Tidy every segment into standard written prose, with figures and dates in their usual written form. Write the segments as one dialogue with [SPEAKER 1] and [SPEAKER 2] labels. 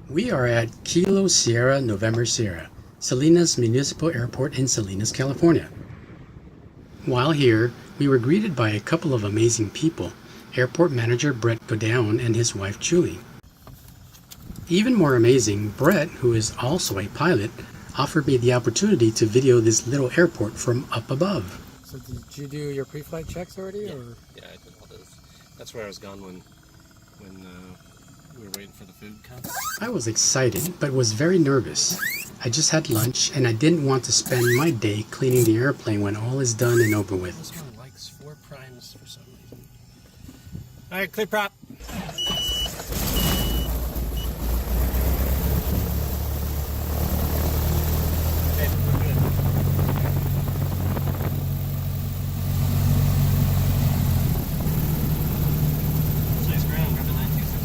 [SPEAKER 1] We are at Kilo Sierra November Sierra, Salinas Municipal Airport in Salinas, California. While here, we were greeted by a couple of amazing people, Airport Manager Brett Godown and his wife Julie. Even more amazing, Brett, who is also a pilot, offered me the opportunity to video this little airport from up above.
[SPEAKER 2] So did you do your pre-flight checks already?
[SPEAKER 3] Yeah,
[SPEAKER 2] Or?
[SPEAKER 3] yeah, I did all those. That's where I was gone when we were waiting for the food to come.
[SPEAKER 1] I was excited, but was very nervous. I just had lunch, and I didn't want to spend my day cleaning the airplane when all is done and over with.
[SPEAKER 3] This one likes 4 primes for some reason. Alright, clear prop. Okay, we're good. Nice ground, grab the 926.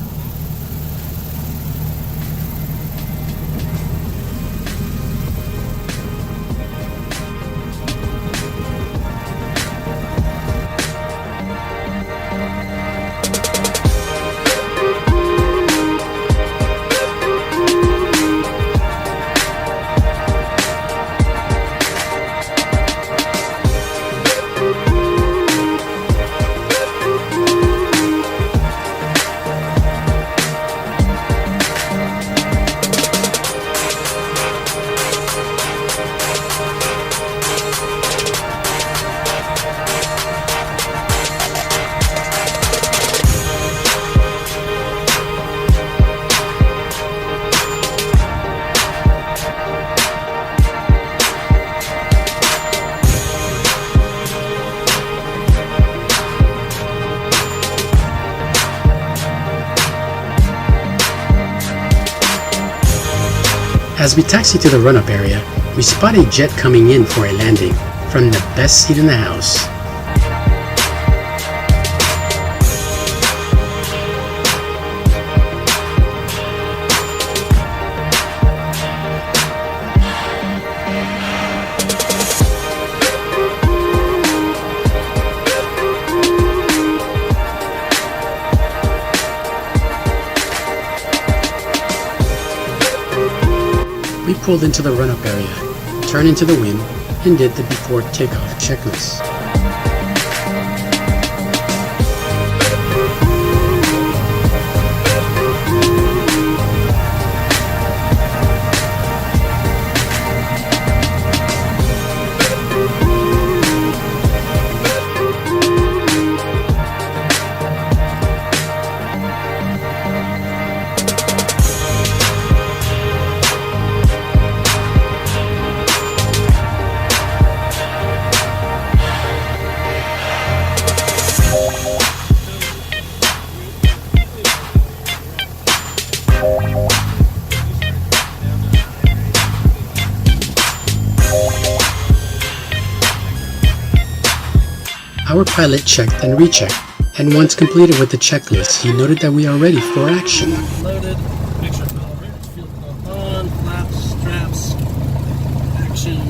[SPEAKER 1] As we taxi to the run-up area, we spot a jet coming in for a landing from the best seat in the house. We pulled into the run-up area, turned into the wind, and did the before takeoff checklist. Our pilot checked and rechecked, and once completed with the checklist, he noted that we are ready for action.
[SPEAKER 3] Loaded. Make sure all ribs, fuel pump on, flaps, straps, action.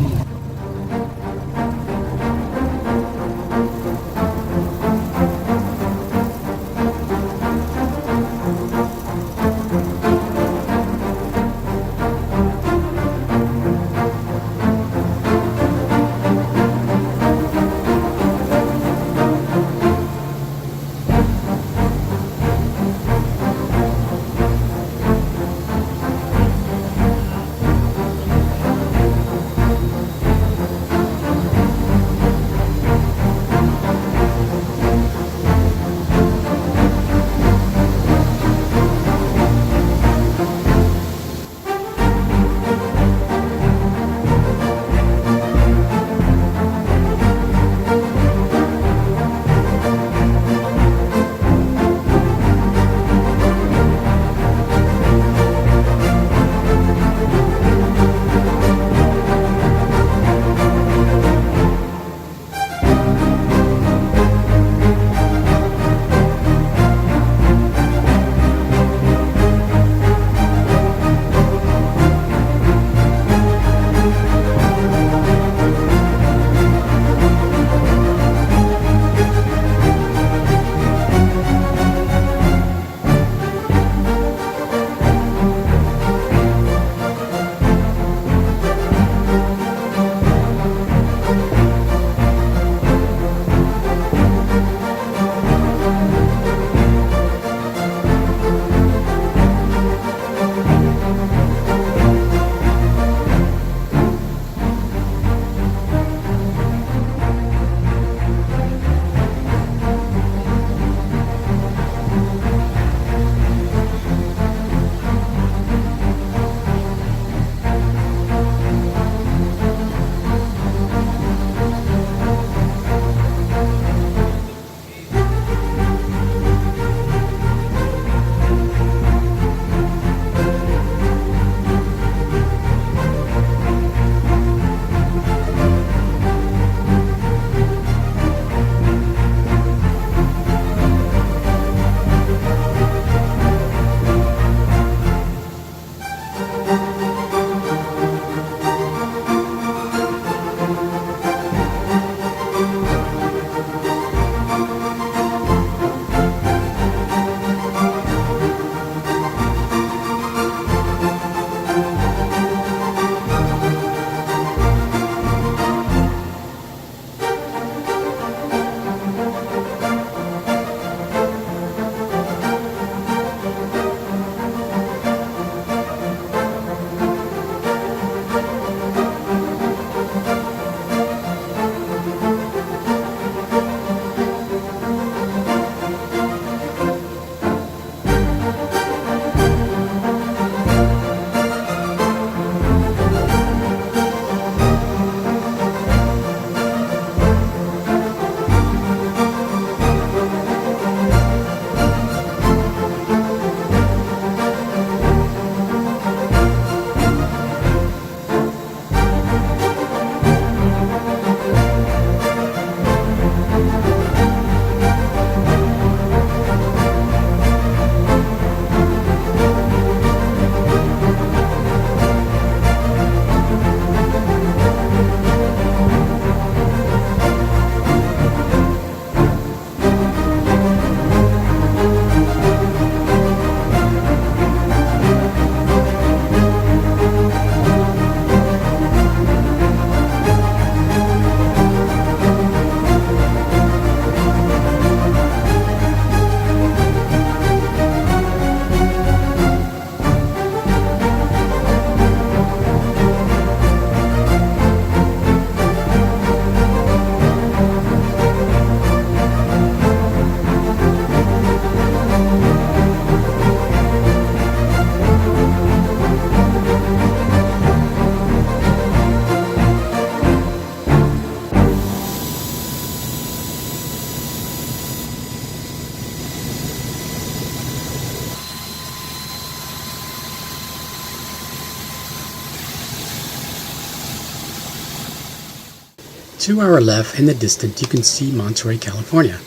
[SPEAKER 1] To our left, in the distance, you can see Monterey, California.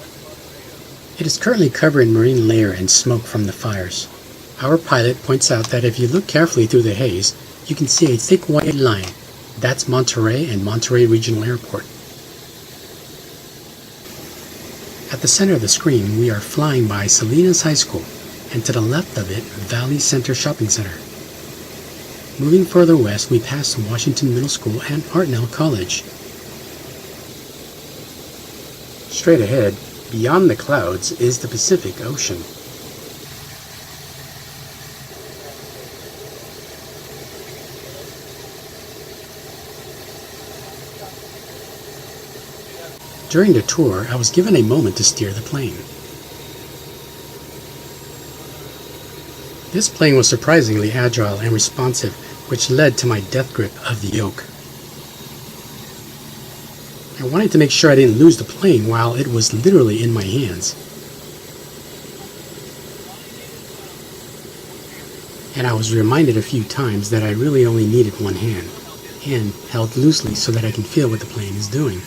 [SPEAKER 1] It is currently covered in marine layer and smoke from the fires. Our pilot points out that if you look carefully through the haze, you can see a thick white line. That's Monterey and Monterey Regional Airport. At the center of the screen, we are flying by Salinas High School, and to the left of it, Valley Center Shopping Center. Moving further west, we pass Washington Middle School and Hartnell College. Straight ahead, beyond the clouds, is the Pacific Ocean. During the tour, I was given a moment to steer the plane. This plane was surprisingly agile and responsive, which led to my death grip of the yoke. I wanted to make sure I didn't lose the plane while it was literally in my hands. And I was reminded a few times that I really only needed one hand, and held loosely so that I can feel what the plane is doing.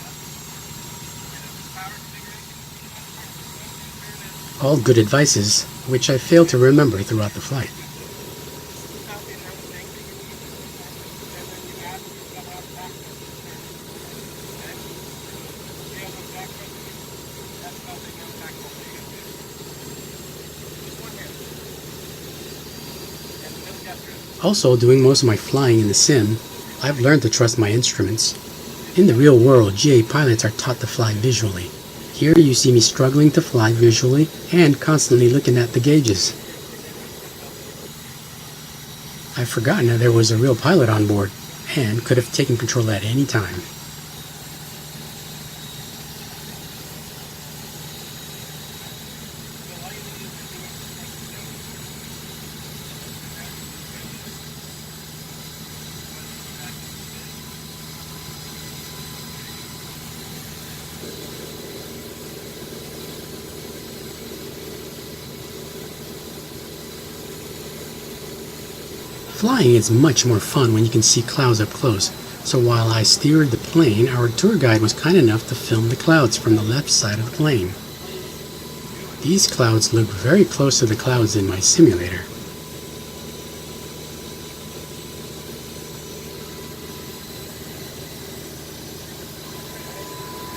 [SPEAKER 1] All good advices, which I failed to remember throughout the flight. Also, doing most of my flying in the sim, I've learned to trust my instruments. In the real world, GA pilots are taught to fly visually. Here you see me struggling to fly visually and constantly looking at the gauges. I've forgotten that there was a real pilot on board and could have taken control at any time. Flying is much more fun when you can see clouds up close, so while I steered the plane, our tour guide was kind enough to film the clouds from the left side of the plane. These clouds look very close to the clouds in my simulator.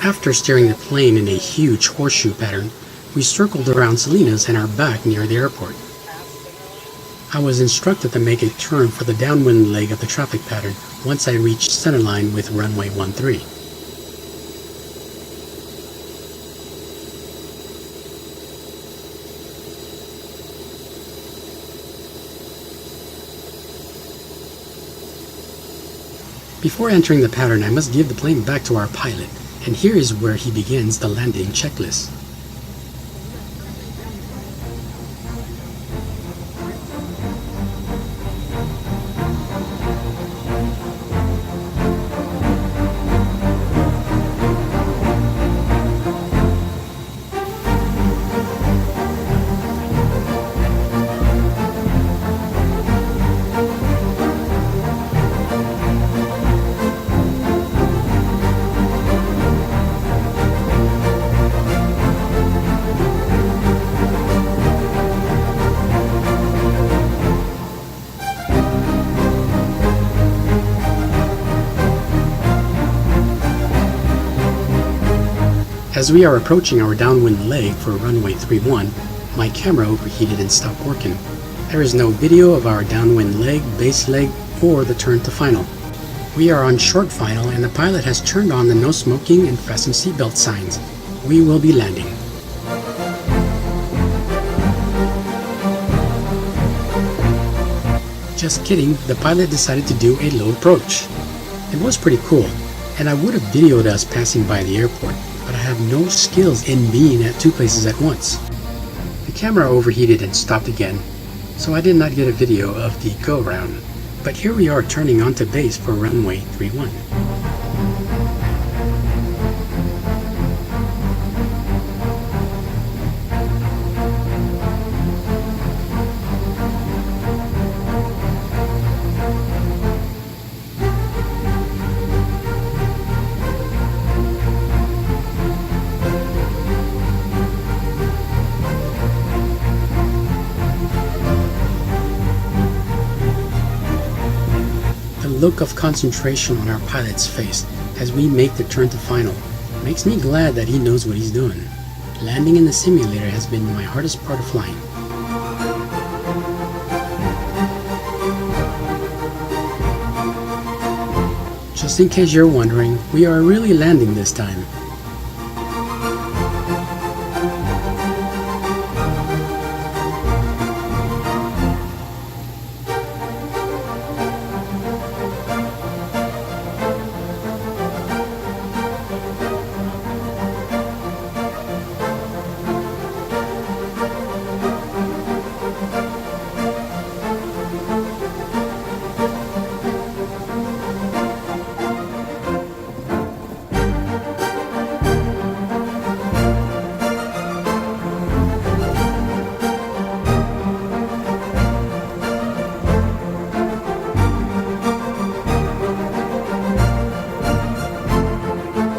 [SPEAKER 1] After steering the plane in a huge horseshoe pattern, we circled around Salinas and are back near the airport. I was instructed to make a turn for the downwind leg of the traffic pattern once I reached centerline with runway 13. Before entering the pattern, I must give the plane back to our pilot, and here is where he begins the landing checklist. As we are approaching our downwind leg for runway 31, my camera overheated and stopped working. There is no video of our downwind leg, base leg, or the turn to final. We are on short final and the pilot has turned on the no smoking and fasten seatbelt signs. We will be landing. Just kidding, the pilot decided to do a low approach. It was pretty cool, and I would have videoed us passing by the airport, but I have no skills in being at two places at once. The camera overheated and stopped again, so I did not get a video of the go-round. But here we are turning onto base for runway 31. look of concentration on our pilot's face as we make the turn to final makes me glad that he knows what he's doing. Landing in the simulator has been my hardest part of flying. Just in case you're wondering, we are really landing this time.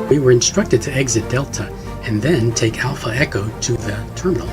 [SPEAKER 1] We were instructed to exit Delta and then take Alpha Echo to the terminal.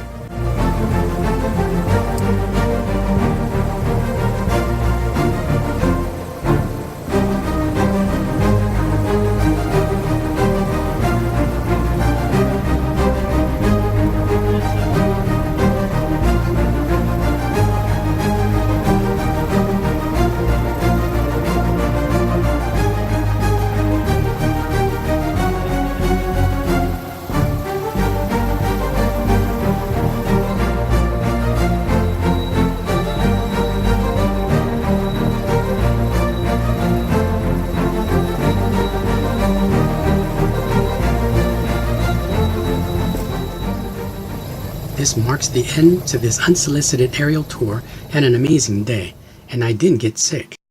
[SPEAKER 1] This marks the end to this unsolicited aerial tour and an amazing day, and I didn't get sick.